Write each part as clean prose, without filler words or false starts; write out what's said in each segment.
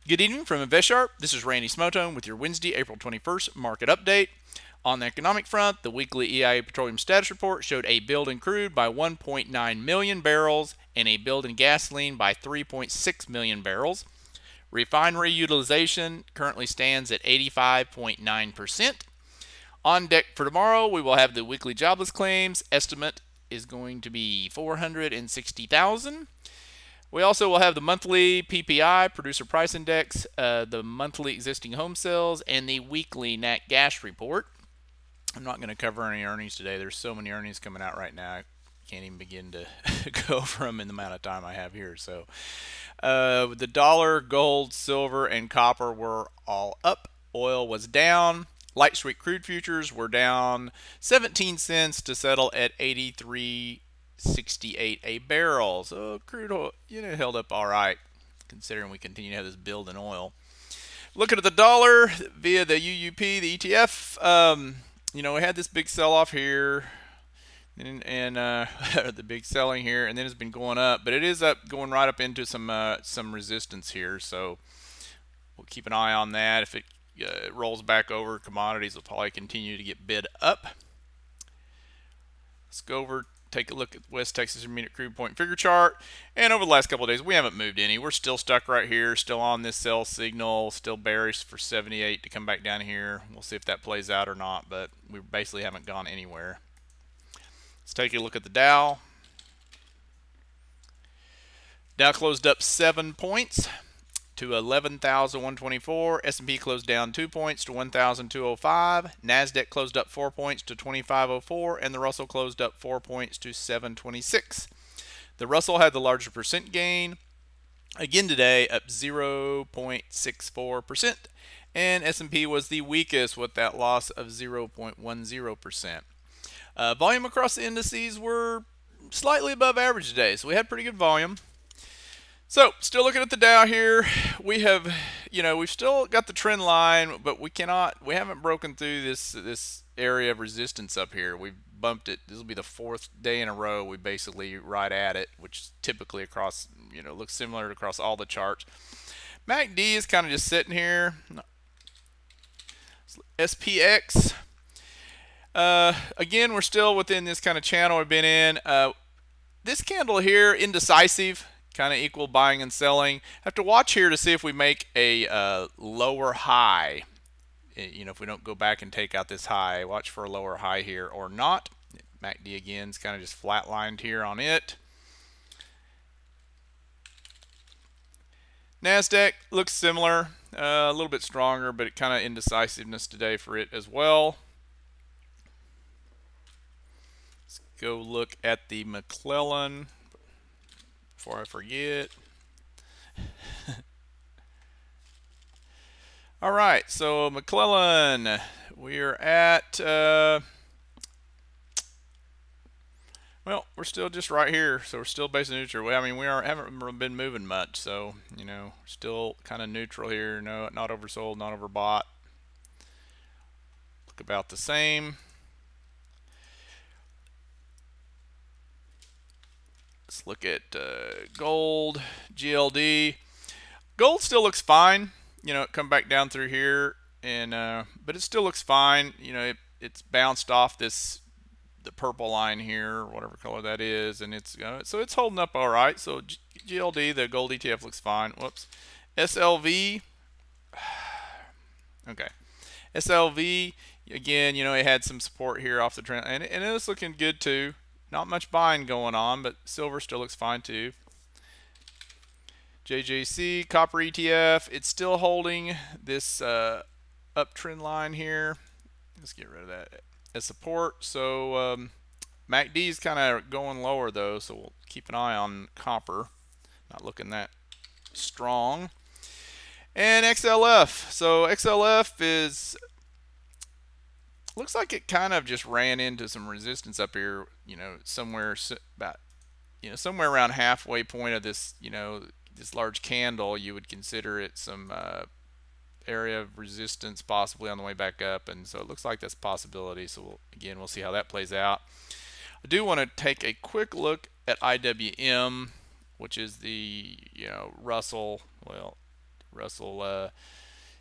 Good evening from InvestSharp. This is Randy Smotone with your Wednesday, April 21st market update. On the economic front, the weekly EIA petroleum status report showed a build in crude by 1.9 million barrels and a build in gasoline by 3.6 million barrels. Refinery utilization currently stands at 85.9%. On deck for tomorrow, we will have the weekly jobless claims. Estimate is going to be 460,000. We also will have the monthly PPI, Producer Price Index, the monthly existing home sales, and the weekly nat gas report. I'm not going to cover any earnings today. There's so many earnings coming out right now. I can't even begin to go over them in the amount of time I have here. So the dollar, gold, silver, and copper were all up. Oil was down. Light sweet crude futures were down 17 cents to settle at 83.68 a barrel. So crude oil, held up all right, considering we continue to have this build in oil. Looking at the dollar via the UUP, the ETF, we had this big sell-off here, and the big selling here, and then it's been going up, but it is up, going right up into some resistance here. So we'll keep an eye on that. If it rolls back over, commodities will probably continue to get bid up. Let's go over, take a look at West Texas Intermediate Crude Point Figure Chart. And over the last couple of days, we haven't moved any. We're still stuck right here, still on this sell signal, still bearish for 78 to come back down here. We'll see if that plays out or not, but we basically haven't gone anywhere. Let's take a look at the Dow. Dow closed up 7 points to 11,124. S&P closed down 2 points to 1,205. Nasdaq closed up 4 points to 2,504, and the Russell closed up 4 points to 726. The Russell had the larger percent gain again today, up 0.64%, and S&P was the weakest with that loss of 0.10%. Volume across the indices were slightly above average today, so we had pretty good volume. So, still looking at the Dow here, we have, we've still got the trend line, but we haven't broken through this area of resistance up here. We've bumped it. This will be the fourth day in a row we basically right at it, which typically across, looks similar across all the charts. MACD is kind of just sitting here. SPX, again, we're still within this kind of channel we've been in. This candle here, indecisive. Kind of equal buying and selling. Have to watch here to see if we make a lower high. If we don't go back and take out this high, watch for a lower high here or not. MACD again is kind of just flatlined here on it. NASDAQ looks similar, a little bit stronger, but it kind of indecisiveness today for it as well. Let's go look at the McClellan before I forget. All right, so McClellan, we're at, well, we're still just right here, so we're still basically neutral. We haven't been moving much, so, still kind of neutral here. No, not oversold, not overbought. Look about the same. Let's look at gold, GLD. Gold still looks fine. It come back down through here, and but it still looks fine. It's bounced off the purple line here, whatever color that is, and so it's holding up all right. So GLD, the gold ETF, looks fine. Whoops. SLV. Okay. SLV again. It had some support here off the trend, and it's looking good too. Not much buying going on, but silver still looks fine too. JJC, copper ETF, it's still holding this uptrend line here. Let's get rid of that as support. So MACD is kind of going lower though, so we'll keep an eye on copper. Not looking that strong. And XLF. So XLF is, looks like it kind of just ran into some resistance up here, somewhere about, somewhere around halfway point of this, this large candle. You would consider it some area of resistance possibly on the way back up, and so it looks like that's a possibility. So we'll see how that plays out. I do want to take a quick look at IWM, which is the Russell, well, Russell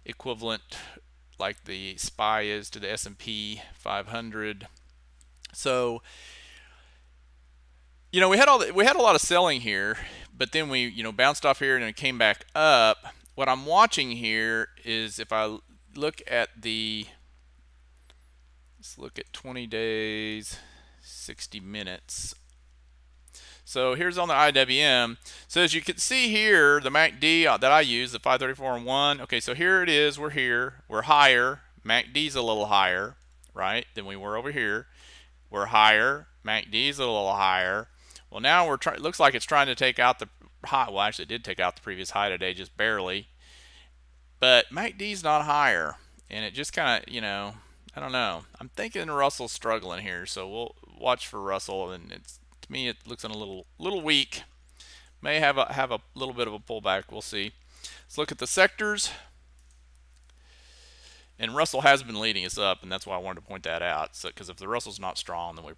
equivalent like the SPY is to the S&P 500. So, we had a lot of selling here, but then we, bounced off here and it came back up. What I'm watching here is if I look at let's look at 20 days, 60 minutes. So here's on the IWM. So as you can see here, the MACD that I use, the 534 and 1. Okay, so here it is. We're here. We're higher. MACD's a little higher, right, than we were over here. We're higher. MACD's a little higher. Well, now it looks like it's trying to take out the high. Well, actually, it did take out the previous high today, just barely. But MACD's not higher, and it just kind of, I don't know. I'm thinking Russell's struggling here, so we'll watch for Russell, and to me it looks a little weak. May have a little bit of a pullback. We'll see. Let's look at the sectors. And Russell has been leading us up, and that's why I wanted to point that out. So, because if the Russell's not strong, then I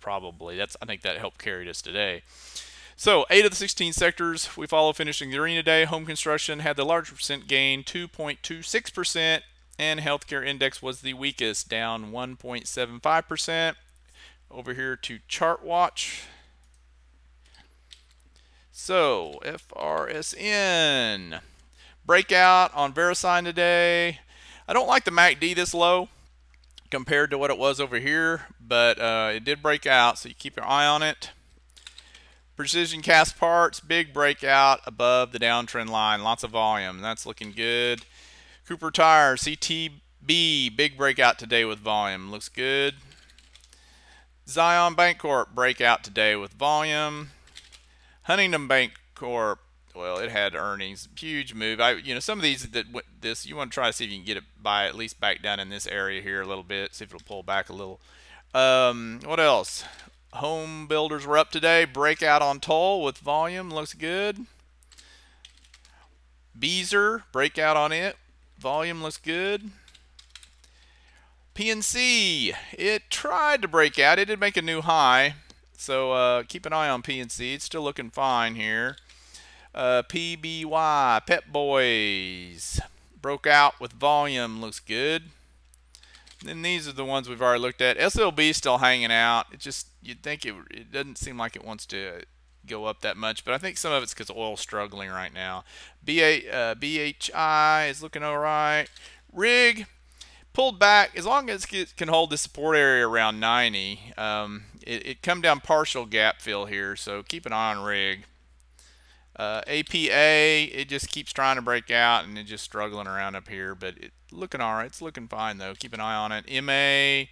think that helped carry us today. So 8 of the 16 sectors we follow finishing the green today. Home construction had the largest percent gain, 2.26%, and healthcare index was the weakest, down 1.75%. Over here to chart watch. So FRSN breakout on VeriSign today. I don't like the MACD this low compared to what it was over here, but it did break out, so you keep your eye on it. Precision cast parts, big breakout above the downtrend line, lots of volume. That's looking good. Cooper Tire, CTB, big breakout today with volume. Looks good. Zion Bancorp, breakout today with volume. Huntington Bancorp, well, it had earnings, huge move. Some of these you want to try to see if you can get it by at least back down in this area here a little bit, see if it'll pull back a little. What else? Home builders were up today. Breakout on Toll with volume, looks good. Beazer, breakout on it, volume looks good. PNC, it tried to break out. It did make a new high, so keep an eye on PNC. It's still looking fine here. PBY, Pep Boys, broke out with volume, looks good. Then these are the ones we've already looked at. SLB still hanging out. You'd think it doesn't seem like it wants to go up that much, but I think some of it's because oil's struggling right now. BHI is looking all right. Rig pulled back. As long as it can hold the support area around 90, it come down partial gap fill here, so keep an eye on Rig. APA, it just keeps trying to break out and it's just struggling around up here, but it's looking all right. It's looking fine though. Keep an eye on it. MA,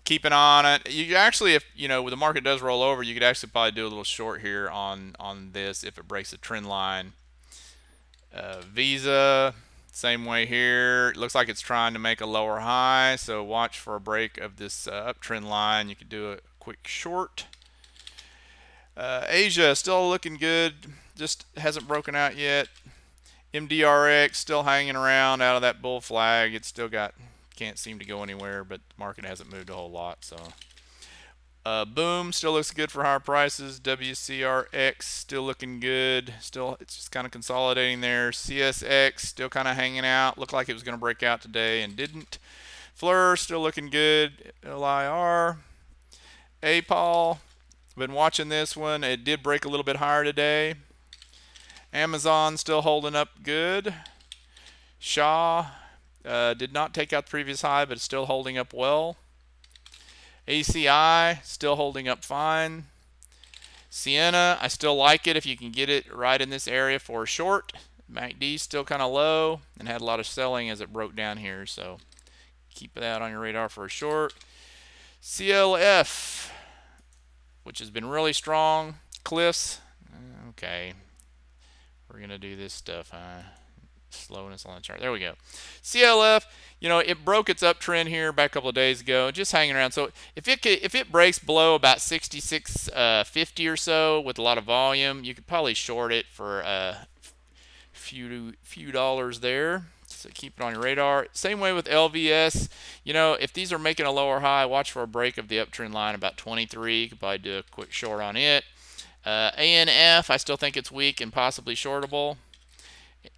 keep an eye on it. You actually, if when the market does roll over, you could actually probably do a little short here on this if it breaks the trend line. Visa, same way here. It looks like it's trying to make a lower high, so watch for a break of this uptrend line. You could do a quick short. Asia still looking good, just hasn't broken out yet. MDRX still hanging around out of that bull flag. It's still can't seem to go anywhere, but the market hasn't moved a whole lot. So Boom still looks good for higher prices. WCRX still looking good. Still, it's just kind of consolidating there. CSX still kind of hanging out. Looked like it was going to break out today and didn't. Fleur still looking good. LIR. APOL. Been watching this one. It did break a little bit higher today. Amazon still holding up good. Shaw did not take out the previous high, but it's still holding up well. ACI still holding up fine. Sienna, I still like it if you can get it right in this area for a short. MACD still kind of low and had a lot of selling as it broke down here, so keep that on your radar for a short. CLF, which has been really strong. Cliffs, okay. We're going to do this stuff, slowness on the chart. There we go. CLF, it broke its uptrend here back a couple of days ago, just hanging around. So if it breaks below about 66.50 or so with a lot of volume, you could probably short it for a few dollars there. So keep it on your radar. Same way with LVS. If these are making a lower high, watch for a break of the uptrend line about 23. You could probably do a quick short on it. ANF, I still think it's weak and possibly shortable.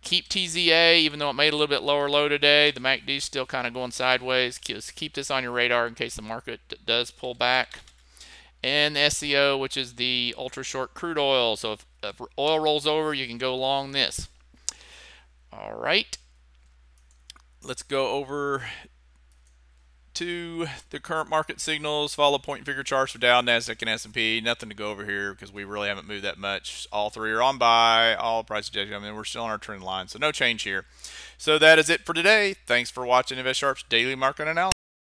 keep TZA, even though it made a little bit lower low today. The MACD is still kind of going sideways. Just keep this on your radar in case the market does pull back. And the SCO, which is the ultra short crude oil. So if oil rolls over, you can go long this. All right. Let's go over to the current market signals. Follow point and figure charts for Dow, Nasdaq, and S&P. Nothing to go over here because we really haven't moved that much. All three are on buy. All price suggestions. I mean, we're still on our trend line, so no change here. So that is it for today. Thanks for watching InvestSharp's daily market analysis.